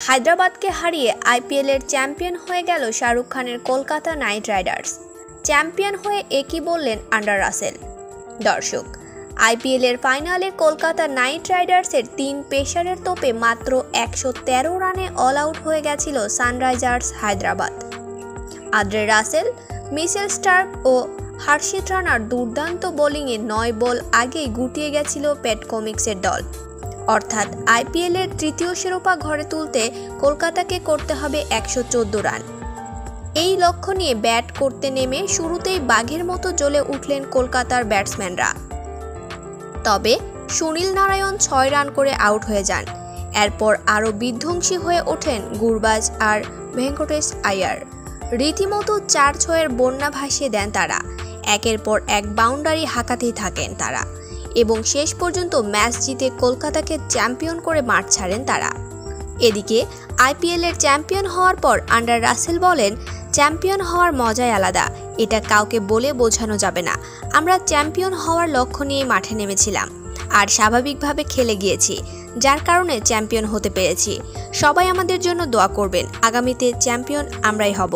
হায়দ্রাবাদকে হারিয়ে আইপিএলের চ্যাম্পিয়ন হয়ে গেল শাহরুখ খানের কলকাতা নাইট রাইডার্স। চ্যাম্পিয়ন হয়ে একই বললেন আন্ডার রাসেল। দর্শক, আইপিএলের ফাইনালে কলকাতা নাইট রাইডার্সের 3 পেসারের তোপে মাত্র 113 রানে অল আউট হয়ে গেছিল Sunrisers Hyderabad. Andre Russell, Mitchell Starc ও হর্ষিত রানার দুর্দান্ত বোলিংয়ে 9 বল আগেই গুটিয়ে গেছিল প্যাট কামিন্সের দল। অর্থাৎ আইপিএলের তৃতীয় শিরোপা ঘরে তুলতে কলকাতাকে করতে হবে 114 রান। এই লক্ষ্য নিয়ে ব্যাট করতে নেমে শুরুতেই বাঘের মতো জ্বলে উঠলেন কলকাতার ব্যাটসম্যানরা। তবে সুনীল নারায়ণ 6 রান করে আউট হয়ে যান। এরপর আরও বিধ্বংসী হয়ে ওঠেন গুরবাজ আর ভেঙ্কটেশ আয়ার। রীতিমতো 4-6-এর বন্যা ভাসিয়ে দেন তারা। একের পর এক বাউন্ডারি হাঁকাতেই থাকেন তারা এবং শেষ পর্যন্ত ম্যাচ জিতে কলকাতাকে চ্যাম্পিয়ন করে মাঠ ছাড়েন তারা। এদিকে আইপিএলের চ্যাম্পিয়ন হওয়ার পর আন্ডার রাসেল বলেন, চ্যাম্পিয়ন হওয়ার মজাই আলাদা, এটা কাউকে বলে বোঝানো যাবে না। আমরা চ্যাম্পিয়ন হওয়ার লক্ষ্য নিয়ে মাঠে নেমেছিলাম আর স্বাভাবিকভাবে খেলে গিয়েছি, যার কারণে চ্যাম্পিয়ন হতে পেরেছি। সবাই আমাদের জন্য দোয়া করবেন, আগামীতে চ্যাম্পিয়ন আমরাই হব।